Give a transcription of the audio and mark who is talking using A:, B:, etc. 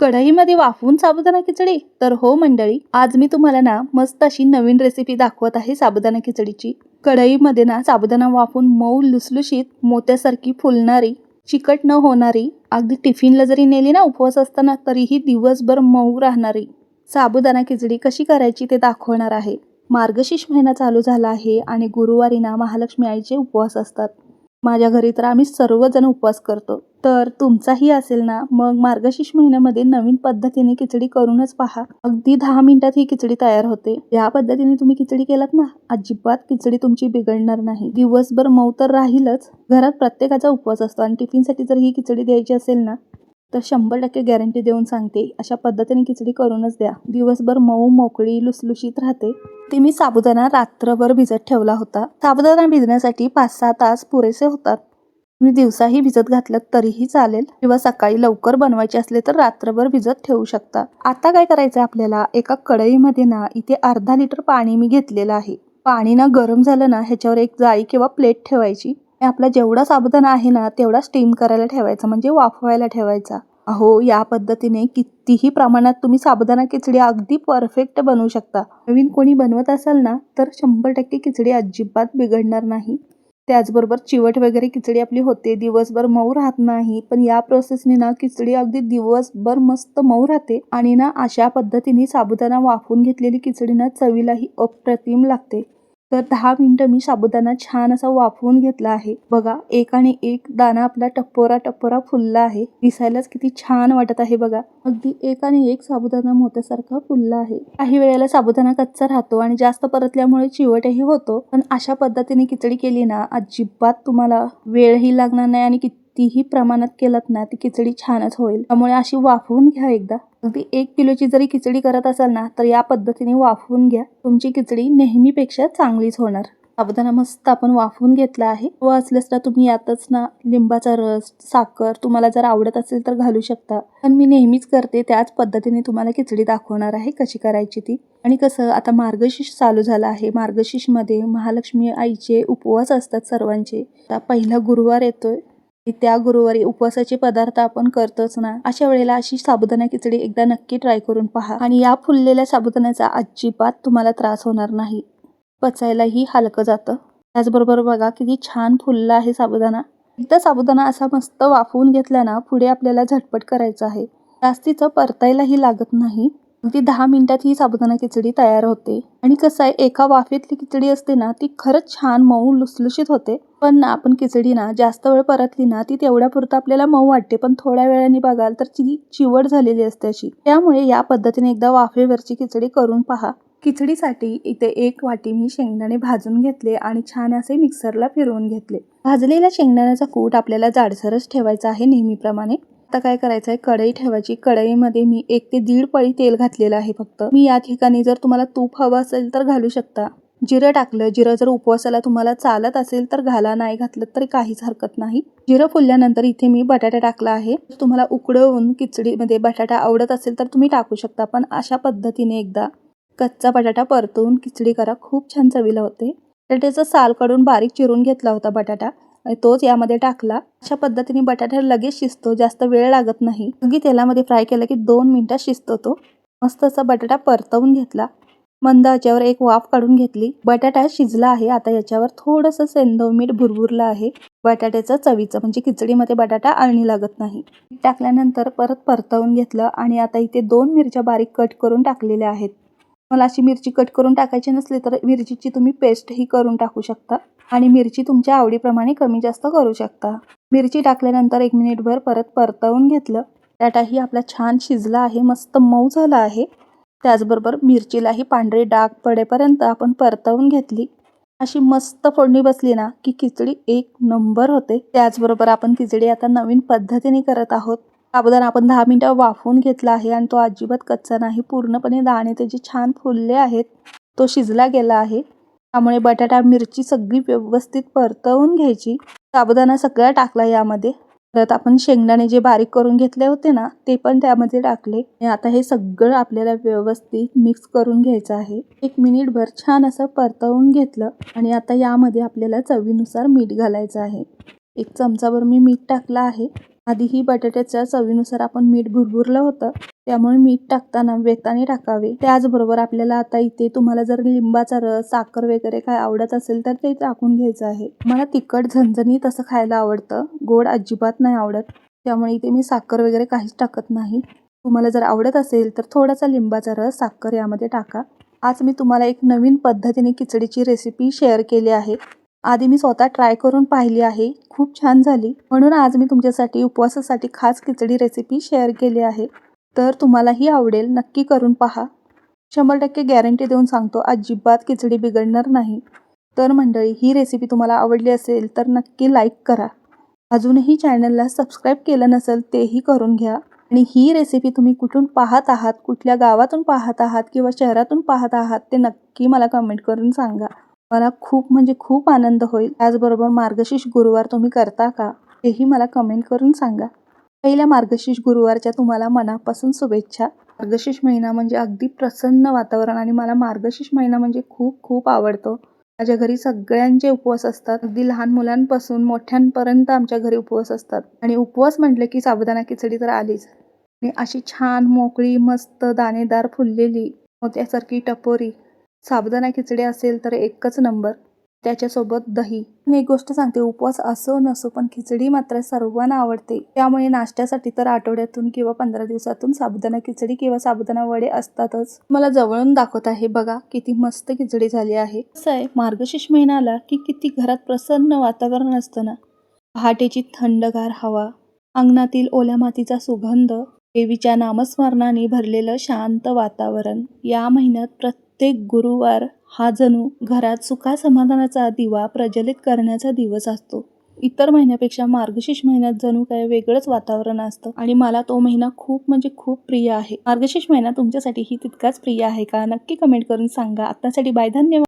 A: कढईमध्ये वाफवून साबुदाणा खिचडी? तर हो मंडळी, आज मी तुम्हाला ना मस्त अशी नवीन रेसिपी दाखवत आहे साबुदाणा खिचडीची. कढईमध्ये ना साबुदाणा वाफवून मऊ लुसलुशीत मोत्यासारखी फुलणारी, चिकट न होणारी, अगदी टिफिनला जरी नेली ना उपवास असताना तरीही दिवसभर मऊ राहणारी साबुदाणा खिचडी कशी करायची ते दाखवणार आहे. मार्गशीर्ष महिना चालू झाला आहे आणि गुरुवारी ना महालक्ष्मी आईचे उपवास असतात. माझ्या घरी तर आम्ही सर्वजण उपवास करतो. तर तुमचाही असेल ना, मग मार्गशीर्ष महिन्यामध्ये नवीन पद्धतीने खिचडी करूनच पहा. अगदी 10 मिनिटात ही खिचडी तयार होते. या पद्धतीने तुम्ही खिचडी केलात ना, अजिबात खिचडी तुमची बिघडणार नाही. दिवसभर मऊ तर राहीलच. घरात प्रत्येकाचा उपवास असतो आणि टिफिनसाठी जर ही खिचडी द्यायची असेल ना, तर 100% गॅरंटी देऊन सांगते, अशा पद्धतीने खिचडी करूनच द्या. दिवसभर मऊ मोकळी लुसलुशीत राहते. ते मी साबुदाणा रात्रभर भिजत ठेवला होता. साबुदाणा भिजण्यासाठी 5-6 तास पुरेसे होतात. तुम्ही दिवसाही भिजत घातलं तरीही चालेल किंवा सकाळी लवकर बनवायचे असले तर रात्रभर भिजत ठेवू शकता. आता काय करायचं आपल्याला, एका कढईमध्ये ना इथे अर्धा लिटर पाणी मी घेतलेलं आहे. पाणी ना गरम झालं ना, ह्याच्यावर एक जाळी किंवा प्लेट ठेवायची. आपला जेवढा साबुदाणा आहे ना तेवढा स्टीम करायला ठेवायचा, म्हणजे वाफवायला ठेवायचा. अहो, या पद्धतीने कितीही प्रमाणात तुम्ही साबुदाणा खिचडी अगदी परफेक्ट बनवू शकता. नवीन कोणी बनवत असाल ना तर 100% खिचडी अजिबात बिघडणार नाही. त्याचबरोबर चिवट वगैरे खिचडी आपली होते, दिवसभर मऊ राहत नाही. पण या प्रोसेसने ना खिचडी अगदी दिवसभर मस्त मऊ राहते. आणि ना अशा पद्धतीने साबुदाणा वाफवून घेतलेली खिचडी ना चवीलाही अप्रतिम लागते. तर 10 मिनिटं मी साबुदाणा छान असा वाफवून घेतला आहे. बघा, एक आणि एक दाणा आपला टपोरा फुलला आहे. दिसायलाच किती छान वाटत आहे बघा. अगदी एक आणि एक साबुदाणा मोत्यासारखा फुलला आहे. काही वेळेला साबुदाणा कच्चा राहतो आणि जास्त परतल्यामुळे चिवटही होतो. पण अशा पद्धतीने खिचडी केली ना, अजिबात तुम्हाला वेळही लागणार नाही आणि कितीही प्रमाणात केलात ना ती खिचडी छानच होईल. त्यामुळे अशी वाफवून घ्या एकदा. अगदी 1 किलोची जरी खिचडी करत असाल ना तर या पद्धतीने वाफवून घ्या. तुमची खिचडी नेहमीपेक्षा चांगलीच होणार. साबुदाणा मस्त आपण वाफवून घेतला आहे. व असल्यास ना तुम्ही यातच ना लिंबाचा रस, साखर तुम्हाला जर आवडत असेल तर घालू शकता. पण मी नेहमीच करते त्याच पद्धतीने तुम्हाला खिचडी दाखवणार आहे कशी करायची ती. आणि कसं, आता मार्गशीर्ष चालू झाला आहे. मार्गशीर्षमध्ये महालक्ष्मी आईचे उपवास असतात सर्वांचे. आता पहिला गुरुवार येतोय. त्या गुरुवारी उपवासाचे पदार्थ आपण करतोच ना. अशा वेळेला अशी साबुदाणा खिचडी एकदा नक्की ट्राय करून पहा. आणि या फुललेल्या साबुदाण्याचा अजिबात तुम्हाला त्रास होणार नाही. पचायलाही हलकं जातं. त्याचबरोबर बघा किती छान फुलला आहे साबुदाणा. एकदा साबुदाणा असा मस्त वाफवून घेतला ना, पुढे आपल्याला झटपट करायचं आहे. जास्तीचं परतायलाही लागत नाही. अगदी 10 मिनिटात ही साबुदाणा खिचडी तयार होते. आणि कसं आहे, एका वाफेतली खिचडी असते ना ती खरंच छान मऊ लुसलुशीत होते. पण ना आपण खिचडी ना जास्त वेळ परतली ना ती तेवढ्यापुरतं आपल्याला मऊ वाटते, पण थोड्या वेळाने बघाल तर ती चिवट झालेली असते अशी. त्यामुळे या पद्धतीने एकदा वाफेवरची खिचडी करून पहा. खिचडीसाठी इथे 1 वाटी मी शेंगदाणे भाजून घेतले आणि छान असे मिक्सरला फिरवून घेतले. भाजलेल्या शेंगदाण्याचा कूट आपल्याला जाडसरच ठेवायचा आहे नेहमीप्रमाणे. आता काय करायचं आहे, कढई ठेवायची. कढईमध्ये मी 1 ते 1.5 पळी तेल घातलेलं आहे फक्त. मी या ठिकाणी जर तुम्हाला तूप हवं असेल तर घालू शकता. जिरं टाकलं. जिरं जर उपवासाला तुम्हाला चालत असेल तर घाला, नाही घातलं तरी काहीच हरकत नाही. जिरं फुलल्यानंतर इथे मी बटाटा टाकला आहे. तुम्हाला उकडवून खिचडीमध्ये बटाटा आवडत असेल तर तुम्ही टाकू शकता. पण अशा पद्धतीने एकदा कच्चा बटाटा परतून खिचडी करा, खूप छान चवीला होते. बटाट्याचं साल काढून बारीक चिरून घेतला होता बटाटा आणि तोच यामध्ये टाकला. अशा पद्धतीने बटाटा लगेच शिजतो, जास्त वेळ लागत नाही. अगदी तेलामध्ये फ्राय केला की 2 मिनिटात शिजतो तो. मस्त असा बटाटा परतवून घेतला. मंद आचेवर एक वाफ काढून घेतली. बटाटा शिजला आहे. आता याच्यावर थोडंसं सेंधव मीठ भुरभुरलं आहे. बटाट्याचं चवीचं, म्हणजे खिचडीमध्ये बटाटा अळणी लागत नाही. टाकल्यानंतर परत परतवून घेतलं आणि आता इथे 2 मिरच्या बारीक कट करून टाकलेल्या आहेत. मला अशी मिरची कट करून टाकायची नसली तर मिरचीची तुम्ही पेस्टही करून टाकू शकता. आणि मिरची तुमच्या आवडीप्रमाणे कमी जास्त करू शकता. मिरची टाकल्यानंतर 1 मिनिटभर परत परतवून घेतलं. बटाटाही आपला छान शिजला आहे, मस्त मऊ झाला आहे. त्याचबरोबर मिरचीलाही पांढरे डाग पडेपर्यंत आपण परतवून घेतली. अशी मस्त फोडणी बसली ना की खिचडी 1 नंबर होते. त्याचबरोबर आपण खिचडी आता नवीन पद्धतीने करत आहोत. साबुदाणा आपण 10 मिनिटं वाफवून घेतला आहे आणि तो अजिबात कच्चा नाही. पूर्णपणे दाणे त्याचे छान फुलले आहेत. तो शिजला गेला आहे. त्यामुळे बटाटा मिरची सगळी व्यवस्थित परतवून घ्यायची. साबुदाणा सगळा टाकला यामध्ये. परत आपण शेंगदाणे जे बारीक करून घेतले होते ना ते पण त्यामध्ये टाकले. आता हे सगळं आपल्याला व्यवस्थित मिक्स करून घ्यायचं आहे. 1 मिनिटभर छान असं परतवून घेतलं आणि आता यामध्ये आपल्याला चवीनुसार मीठ घालायचं आहे. 1 चमचाभर मी मीठ टाकलं आहे. आधीही बटाट्याच्या चवीनुसार आपण मीठ भुरभुरलं होतं, त्यामुळे मीठ टाकताना वेताने टाकावे. त्याचबरोबर आपल्याला आता इथे तुम्हाला जर लिंबाचा रस, साखर वगैरे काय आवडत असेल तर ते टाकून घ्यायचं आहे. मला तिखट झणझणीत असं खायला आवडतं, गोड अजिबात नाही आवडत, त्यामुळे इथे मी साखर वगैरे काहीच टाकत नाही. तुम्हाला जर आवडत असेल तर थोडासा लिंबाचा रस, साखर यामध्ये टाका. आज मी तुम्हाला एक नवीन पद्धतीने खिचडीची रेसिपी शेअर केली आहे. आधी मी स्वतः ट्राय करून पाहिली आहे, खूप छान झाली. म्हणून आज मी तुमच्यासाठी उपवासासाठी खास खिचडी रेसिपी शेअर केली आहे. तर तुम्हालाही आवडेल, नक्की करून पहा. 100% गॅरंटी देऊन सांगतो, अजिबात खिचडी बिघडणार नाही. तर मंडळी, ही रेसिपी तुम्हाला आवडली असेल तर नक्की लाईक करा. अजूनही चॅनलला सबस्क्राईब केलं नसेल तेही करून घ्या. आणि ही रेसिपी तुम्ही कुठून पाहत आहात, कुठल्या गावातून पाहत आहात किंवा शहरातून पाहत आहात ते नक्की मला कमेंट करून सांगा. मला खूप म्हणजे खूप आनंद होईल. त्याचबरोबर मार्गशीर्ष गुरुवार तुम्ही करता का हेही मला कमेंट करून सांगा. पहिल्या मार्गशीर्ष गुरुवारच्या तुम्हाला मनापासून शुभेच्छा. मार्गशीर्ष महिना म्हणजे अगदी प्रसन्न वातावरण आणि मला मार्गशीर्ष महिना म्हणजे खूप खूप आवडतो. माझ्या घरी सगळ्यांचे उपवास असतात, अगदी लहान मुलांपासून मोठ्यांपर्यंत आमच्या घरी उपवास असतात. आणि उपवास म्हटलं की साबुदाणा खिचडी तर आलीच. आणि अशी छान मोकळी मस्त दाणेदार फुललेली मोत्यासारखी टपोरी साबुदाणा खिचडी असेल तर एकच नंबर. त्याच्यासोबत दही. मी एक गोष्ट सांगते, उपवास असो नसो पण खिचडी मात्र सर्वांना आवडते. त्यामुळे नाश्त्यासाठी तर आठवड्यातून किंवा 15 दिवसातून साबुदाणा खिचडी किंवा साबुदाणा वडे असतातच. मला जवळून दाखवत आहे बघा, किती मस्त खिचडी झाली आहे. कसं आहे, मार्गशीर्ष महिना आला की किती घरात प्रसन्न वातावरण असतं ना. पहाटेची थंडगार हवा, अंगणातील ओल्या मातीचा सुगंध, देवीच्या नामस्मरणाने भरलेलं शांत वातावरण. या महिन्यात प्रत्येक गुरुवार हा जणू घरात सुखासमाधानाचा दिवा प्रज्वलित करण्याचा दिवस असतो. इतर महिन्यापेक्षा मार्गशीर्ष महिन्यात जणू काय वेगळंच वातावरण असतं आणि मला तो महिना खूप म्हणजे खूप प्रिय आहे. मार्गशीर्ष महिना तुमच्यासाठीही तितकाच प्रिय आहे का? नक्की कमेंट करून सांगा. आत्तासाठी बाय, धन्यवाद.